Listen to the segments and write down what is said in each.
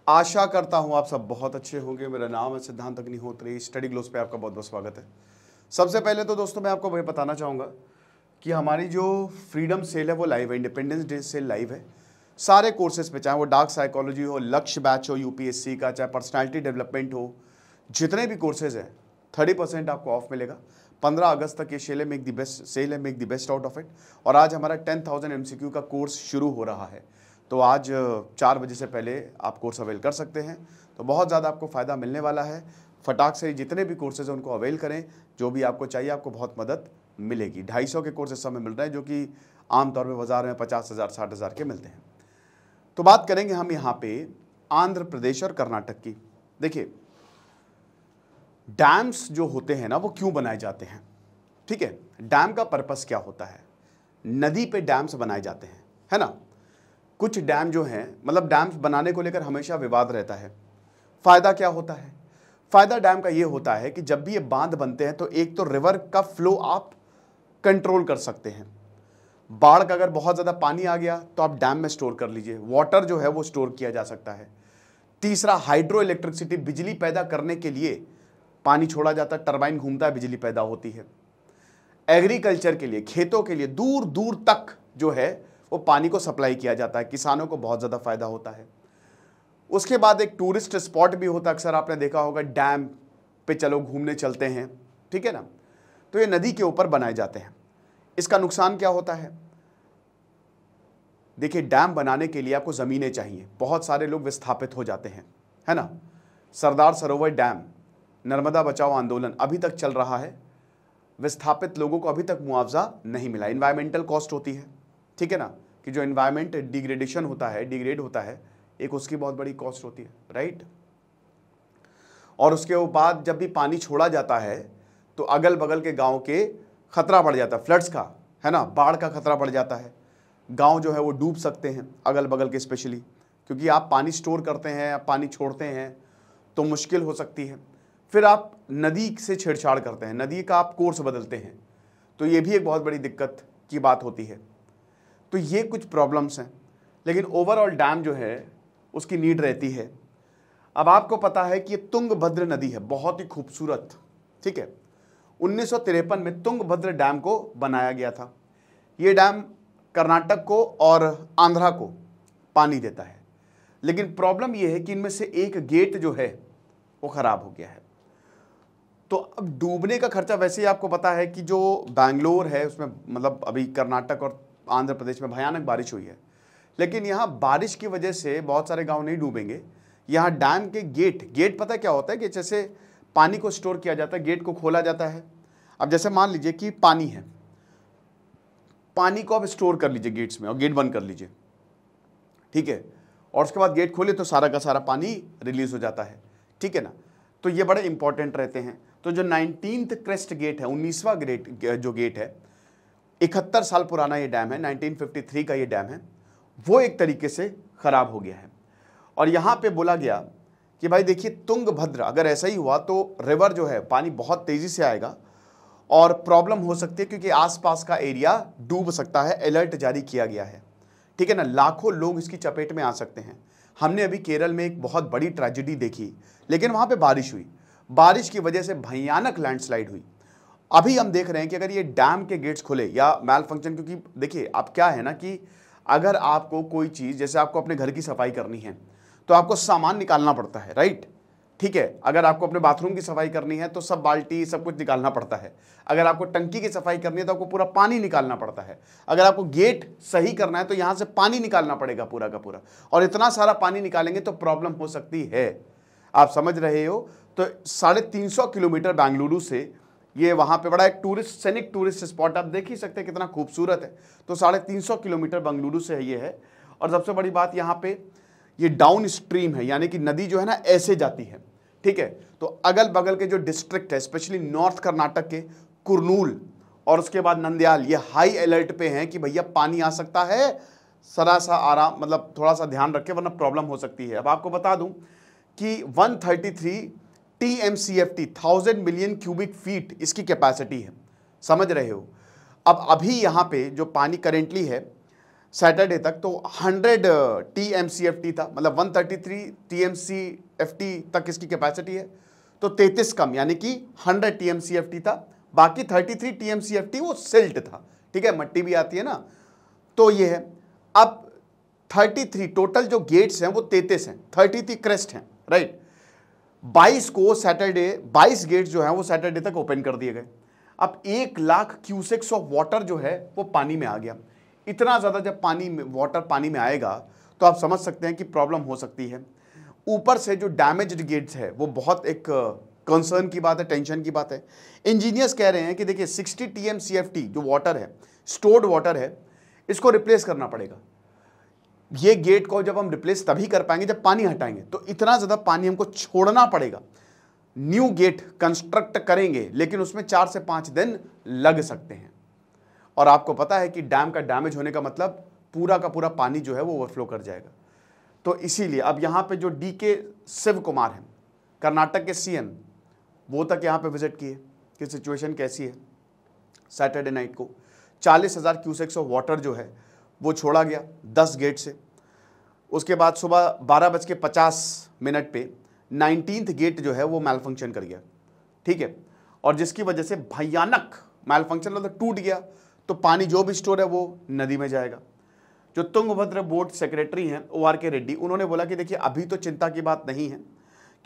आशा करता हूं आप सब बहुत अच्छे होंगे। मेरा नाम है सिद्धांत अग्निहोत्री। स्टडी ग्लोस पे आपका बहुत बहुत स्वागत है। सबसे पहले तो दोस्तों मैं आपको बताना चाहूँगा कि हमारी जो फ्रीडम सेल है वो लाइव है, इंडिपेंडेंस डे सेल लाइव है। सारे कोर्सेज पे, चाहे वो डार्क साइकोलॉजी हो, लक्ष्य बैच हो यूपीएससी का, चाहे पर्सनालिटी डेवलपमेंट हो, जितने भी कोर्सेज हैं 30% आपको ऑफ मिलेगा। 15 अगस्त तक ये सेल है, make the best out of it. और आज हमारा 10,000 MCQ का कोर्स शुरू हो रहा है, तो आज 4 बजे से पहले आप कोर्स अवेल कर सकते हैं। तो बहुत ज़्यादा आपको फ़ायदा मिलने वाला है। फटाक से जितने भी कोर्सेज हैं उनको अवेल करें। जो भी आपको चाहिए आपको बहुत मदद मिलेगी। 250 के कोर्स इस समय मिल रहे हैं, जो कि आमतौर पर बाजार में 50,000 60,000 के मिलते हैं। तो बात करेंगे हम यहाँ पे आंध्र प्रदेश और कर्नाटक की। देखिए, डैम्स जो होते हैं ना वो क्यों बनाए जाते हैं, ठीक है। डैम का पर्पस क्या होता है? नदी पे डैम्स बनाए जाते हैं, है ना। कुछ डैम जो हैं, मतलब डैम्स बनाने को लेकर हमेशा विवाद रहता है। फायदा क्या होता है? फायदा डैम का ये होता है कि जब भी ये बांध बनते हैं तो एक तो रिवर का फ्लो आप कंट्रोल कर सकते हैं। बाढ़ का अगर बहुत ज़्यादा पानी आ गया तो आप डैम में स्टोर कर लीजिए, वाटर जो है वो स्टोर किया जा सकता है। तीसरा, हाइड्रो इलेक्ट्रिसिटी, बिजली पैदा करने के लिए पानी छोड़ा जाता है, टरबाइन घूमता है, बिजली पैदा होती है। एग्रीकल्चर के लिए, खेतों के लिए दूर दूर तक जो है वो पानी को सप्लाई किया जाता है, किसानों को बहुत ज़्यादा फायदा होता है। उसके बाद एक टूरिस्ट स्पॉट भी होता है, अक्सर आपने देखा होगा, डैम पे चलो घूमने चलते हैं, ठीक है ना। तो ये नदी के ऊपर बनाए जाते हैं। इसका नुकसान क्या होता है? देखिए, डैम बनाने के लिए आपको ज़मीनें चाहिए। बहुत सारे लोग विस्थापित हो जाते हैं, है ना। सरदार सरोवर डैम, नर्मदा बचाओ आंदोलन अभी तक चल रहा है। विस्थापित लोगों को अभी तक मुआवजा नहीं मिला। इन्वायरमेंटल कॉस्ट होती है, ठीक है ना, कि जो इन्वायरमेंट डिग्रेडेशन होता है, डिग्रेड होता है, एक उसकी बहुत बड़ी कॉस्ट होती है, राइट। और उसके बाद जब भी पानी छोड़ा जाता है तो अगल बगल के गांव के खतरा बढ़ जाता है, फ्लड्स का, है ना, बाढ़ का खतरा बढ़ जाता है। गांव जो है वो डूब सकते हैं, अगल बगल के स्पेशली, क्योंकि आप पानी स्टोर करते हैं, आप पानी छोड़ते हैं तो मुश्किल हो सकती है। फिर आप नदी से छेड़छाड़ करते हैं, नदी का आप कोर्स बदलते हैं, तो ये भी एक बहुत बड़ी दिक्कत की बात होती है। तो ये कुछ प्रॉब्लम्स हैं, लेकिन ओवरऑल डैम जो है उसकी नीड रहती है। अब आपको पता है कि ये तुंगभद्र नदी है, बहुत ही खूबसूरत, ठीक है। 1953 में तुंगभद्र डैम को बनाया गया था। ये डैम कर्नाटक को और आंध्रा को पानी देता है, लेकिन प्रॉब्लम ये है कि इनमें से एक गेट जो है वो खराब हो गया है। तो अब डूबने का खर्चा, वैसे ही आपको पता है कि जो बैंगलोर है उसमें, मतलब अभी कर्नाटक और आंध्र प्रदेश में भयानक बारिश हुई है, लेकिन यहाँ बारिश की वजह से बहुत सारे गांव नहीं डूबेंगे। यहाँ डैम के गेट पता क्या होता है कि जैसे पानी को स्टोर किया जाता है, गेट को खोला जाता है। अब जैसे मान लीजिए कि पानी है, पानी को आप स्टोर कर लीजिए गेट्स में और गेट बंद कर लीजिए, ठीक है, और उसके बाद गेट खोले तो सारा का सारा पानी रिलीज हो जाता है, ठीक है ना। तो ये बड़े इंपॉर्टेंट रहते हैं। तो जो 19th क्रेस्ट गेट है, 19वां जो गेट है, 71 साल पुराना ये डैम है, 1953 का ये डैम है, वो एक तरीके से खराब हो गया है। और यहाँ पे बोला गया कि भाई देखिए, तुंगभद्र अगर ऐसा ही हुआ तो रिवर जो है पानी बहुत तेजी से आएगा और प्रॉब्लम हो सकती है, क्योंकि आसपास का एरिया डूब सकता है। अलर्ट जारी किया गया है, ठीक है ना। लाखों लोग इसकी चपेट में आ सकते हैं। हमने अभी केरल में एक बहुत बड़ी ट्रेजेडी देखी, लेकिन वहाँ पे बारिश हुई, बारिश की वजह से भयानक लैंडस्लाइड हुई। अभी हम देख रहे हैं कि अगर ये डैम के गेट्स खुले या मैल फंक्शन, क्योंकि देखिए अब क्या है ना कि अगर आपको कोई चीज़, जैसे आपको अपने घर की सफाई करनी है तो आपको सामान निकालना पड़ता है, राइट, ठीक है। अगर आपको अपने बाथरूम की सफाई करनी है तो सब बाल्टी सब कुछ निकालना पड़ता है। अगर आपको टंकी की सफाई करनी है तो आपको पूरा पानी निकालना पड़ता है। अगर आपको गेट सही करना है तो यहाँ से पानी निकालना पड़ेगा पूरा का पूरा, और इतना सारा पानी निकालेंगे तो प्रॉब्लम हो सकती है। आप समझ रहे हो। तो 350 किलोमीटर बेंगलुरु से ये वहाँ पे बड़ा एक सैनिक टूरिस्ट स्पॉट, आप देख ही सकते हैं कितना खूबसूरत है। तो 350 किलोमीटर बेंगलुरु से ये है। और सबसे बड़ी बात, यहाँ पे ये डाउन स्ट्रीम है, यानी कि नदी जो है ना ऐसे जाती है, ठीक है। तो अगल बगल के जो डिस्ट्रिक्ट है, स्पेशली नॉर्थ कर्नाटक के कुर्नूल और उसके बाद नंदयाल, ये हाई अलर्ट पे हैं कि भैया पानी आ सकता है, जरा सा आराम, मतलब थोड़ा सा ध्यान रखें वरना प्रॉब्लम हो सकती है। अब आपको बता दूं कि 133 TMCFT 1000 मिलियन क्यूबिक फीट इसकी कैपेसिटी है, समझ रहे हो। अब अभी यहाँ पे जो पानी करेंटली है सैटरडे तक तो 100 TMCFT था, मतलब 133 TMCFT तक इसकी कैपेसिटी है। तो 33 कम, यानी कि 100 TMCFT था, बाकी 33 TMCFT वो सिल्ट था। ठीक है, मट्टी भी आती है ना, तो ये है। अब 33 टोटल जो गेट्स हैं वो 33 हैं, 33 क्रेस्ट हैं, राइट। 22 को सैटरडे 22 गेट्स जो हैं वो सैटरडे तक ओपन कर दिए गए। अब 1 लाख क्यूसेक्स ऑफ वाटर जो है वो पानी में आ गया। इतना ज़्यादा जब वाटर पानी में आएगा तो आप समझ सकते हैं कि प्रॉब्लम हो सकती है। ऊपर से जो डैमेज्ड गेट्स है वो बहुत एक कंसर्न की बात है, टेंशन की बात है। इंजीनियर्स कह रहे हैं कि देखिए 60 TMCFT जो वाटर है, स्टोर्ड वाटर है, इसको रिप्लेस करना पड़ेगा। ये गेट को जब हम रिप्लेस तभी कर पाएंगे जब पानी हटाएंगे, तो इतना ज़्यादा पानी हमको छोड़ना पड़ेगा। न्यू गेट कंस्ट्रक्ट करेंगे लेकिन उसमें 4 से 5 दिन लग सकते हैं। और आपको पता है कि डैम का डैमेज होने का मतलब पूरा का पूरा पानी जो है वो ओवरफ्लो कर जाएगा। तो इसीलिए अब यहाँ पे जो DK शिव कुमार हैं, कर्नाटक के CM, वो तक यहाँ पे विजिट किए कि सिचुएशन कैसी है। सैटरडे नाइट को 40,000 क्यूसेक्स ऑफ वाटर जो है वो छोड़ा गया 10 गेट से। उसके बाद सुबह 12:50 पे 19th गेट जो है वो मैलफंक्शन कर गया। ठीक है, और जिसकी वजह से भयानक मैलफंक्शन, मतलब टूट गया, तो पानी जो भी स्टोर है वो नदी में जाएगा। जो तुंगभद्र बोर्ड सेक्रेटरी हैं ORK रेड्डी, उन्होंने बोला कि देखिए अभी तो चिंता की बात नहीं है,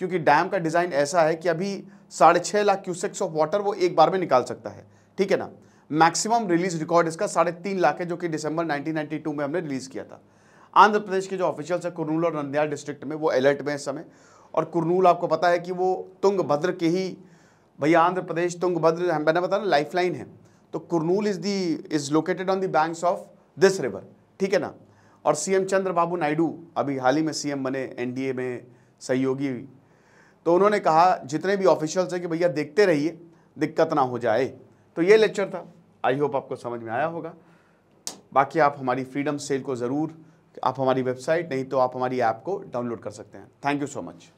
क्योंकि डैम का डिज़ाइन ऐसा है कि अभी 6.5 लाख क्यूसेक्स ऑफ वाटर वो एक बार में निकाल सकता है। ठीक है ना, मैक्सिमम रिलीज रिकॉर्ड इसका 3.5 लाख है, जो कि दिसंबर 1992 में हमने रिलीज किया था। आंध्र प्रदेश के जो ऑफिशियल्स है कुर्नूल और नंद्याल डिस्ट्रिक्ट में, वो अलर्ट में इस समय। और कुर्नूल आपको पता है कि वो तुंगभद्र के ही, भैया आंध्र प्रदेश तुंगभद्र मैंने बताया ना लाइफलाइन है, तो Kurnool is located on the banks of this river. ठीक है ना। और CM चंद्रबाबू नायडू अभी हाल ही में CM बने, NDA में सहयोगी, तो उन्होंने कहा जितने भी ऑफिशियल्स हैं कि भैया देखते रहिए, दिक्कत ना हो जाए। तो ये लेक्चर था, आई होप आपको समझ में आया होगा। बाकी आप हमारी फ्रीडम सेल को ज़रूर, आप हमारी वेबसाइट नहीं तो आप हमारी ऐप को डाउनलोड कर सकते हैं। Thank you so much.